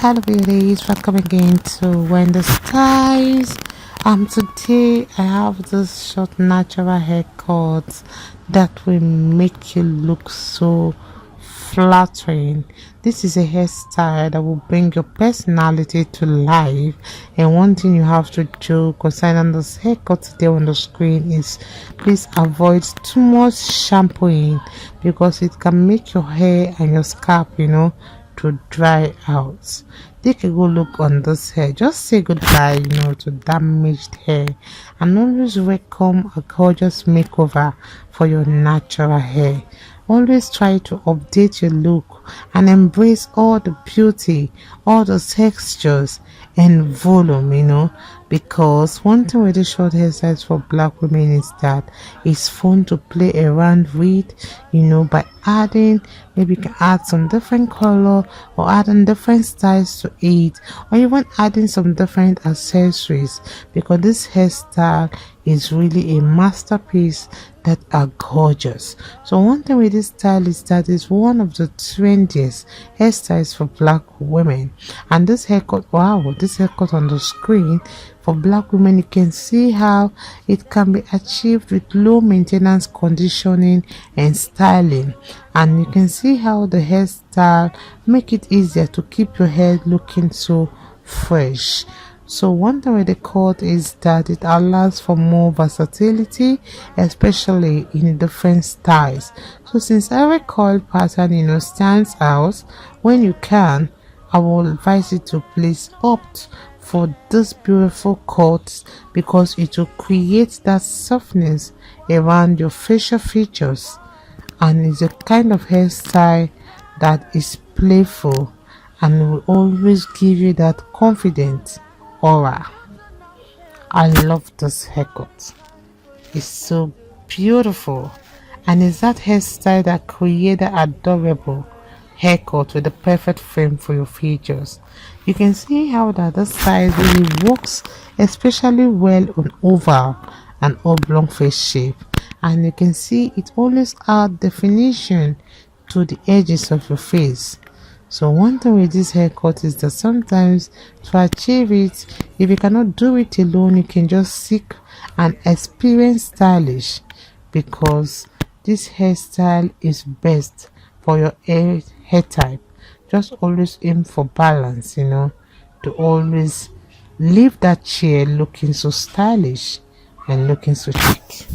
Hello ladies, welcome again to Wendy Styles. Today I have this short natural haircut that will make you look so flattering. This is a hairstyle that will bring your personality to life, and one thing you have to do concerning this haircut today on the screen is please avoid too much shampooing, because it can make your hair and your scalp to dry out. Take a good look on this hair. Just say goodbye to damaged hair, and always welcome a gorgeous makeover for your natural hair. Always try to update your look and embrace all the beauty, all the textures and volume, because one thing with the short hairstyles for black women is that it's fun to play around with, by adding, maybe you can add some different color or adding different styles to it, or even adding some different accessories, because this hairstyle is really a masterpiece that are gorgeous. So one thing with this style is that it's one of the trendiest hairstyles for black women. And this haircut, wow, this haircut on the screen for black women, you can see how it can be achieved with low maintenance conditioning and styling, and you can see how the hairstyle make it easier to keep your hair looking so fresh. So one thing with the cut is that it allows for more versatility, especially in different styles. So since every coil pattern stands out, when you can, I will advise you to please opt for this beautiful cut, because it will create that softness around your facial features, and it's a kind of hairstyle that is playful and will always give you that confidence aura. I love this haircut. It's so beautiful, and it's that hairstyle that creates an adorable haircut with the perfect frame for your features. You can see how that this style really works especially well on oval and oblong face shape, and you can see it always adds definition to the edges of your face. So one thing with this haircut is that sometimes to achieve it, if you cannot do it alone, you can just seek an experienced stylist, because this hairstyle is best for your hair type. Just always aim for balance, to always leave that chair looking so stylish and looking so chic.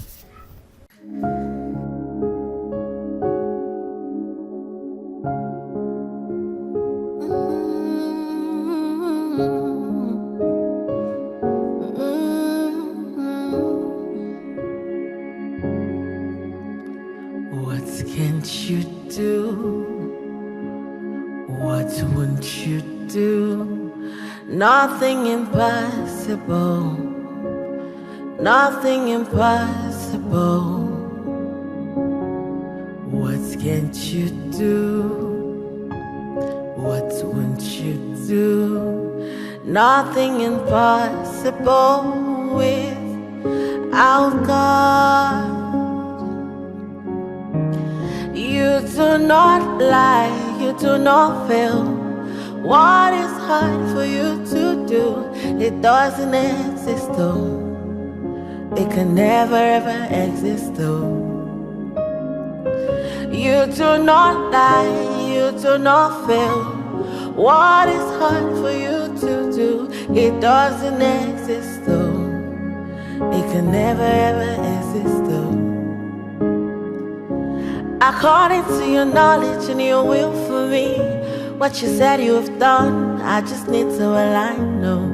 What can't you do? What won't you do? Nothing impossible. Nothing impossible. What can't you do? What won't you do? Nothing impossible without God. You do not lie, you do not fail. What is hard for you to do? It doesn't exist though. It can never ever exist though. You do not lie, you do not fail. What is hard for you to do? It doesn't exist though. It can never ever exist though. According to your knowledge and your will for me, what you said you have done, I just need to align, no.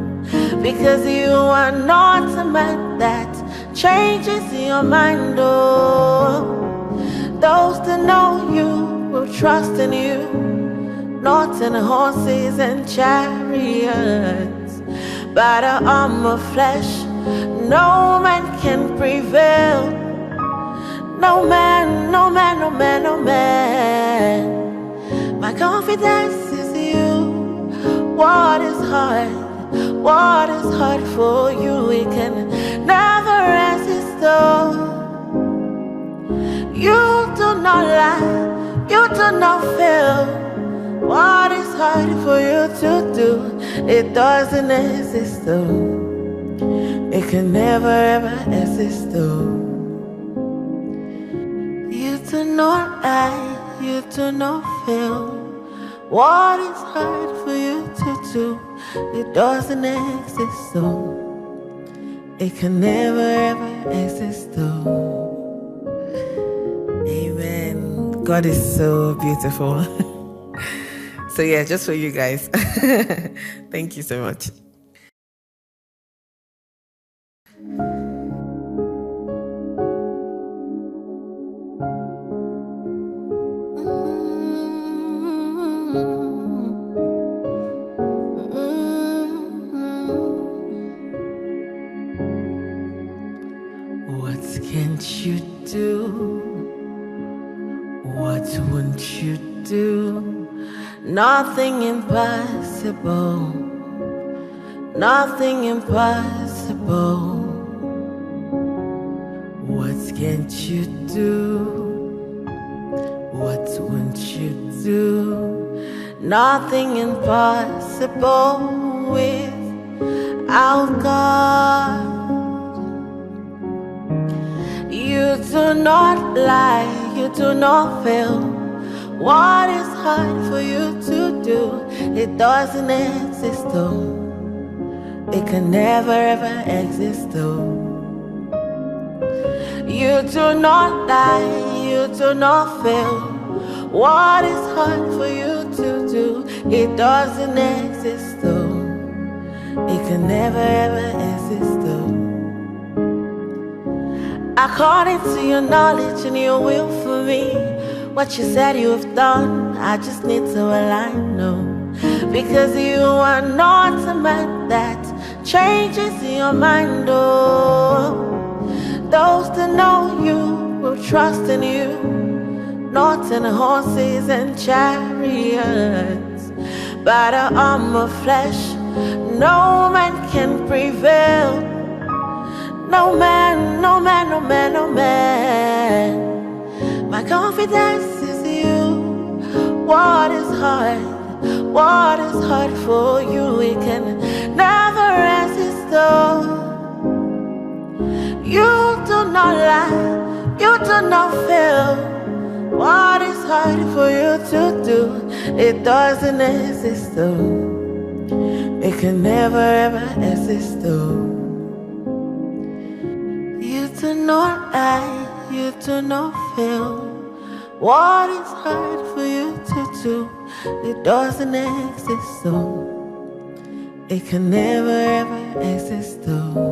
Because you are not a man that changes your mind, oh. Those that know you will trust in you, not in horses and chariots. By the arm of flesh, no man can prevail. No man, no man, no man, no man. My confidence is you. What is hard? What is hard for you? We can never resist though. You do not lie, you do not fail. What is hard for you to do? It doesn't exist though. It can never ever exist though. You do not lie, you do not feel what is hard for you to do. It doesn't exist though. It can never ever exist though. Amen. God is so beautiful. So yeah, just for you guys. Thank you so much. What can't you do? What won't you do? Nothing impossible. Nothing impossible. What can't you do? What won't you do? Nothing impossible without God. You do not lie, you do not fail. What is hard for you to do? It doesn't exist though. It can never ever exist though. You do not lie, you do not fail. What is hard for you to do? It doesn't exist though. It can never ever exist though. According to your knowledge and your will for me, what you said you have done, I just need to align, no. Because you are not a man that changes your mind, oh. Those that know you will trust in you, not in horses and chariots. By the arm of flesh, no man can prevail. No man, no man, no man, no man. My confidence is you. What is hard? What is hard for you? We can never resist though. You do not lie, you do not fail. What is hard for you to do? It doesn't exist though. It can never ever exist though. You do not lie, you do not fail. What is hard for you to do? It doesn't exist though. It can never ever exist though.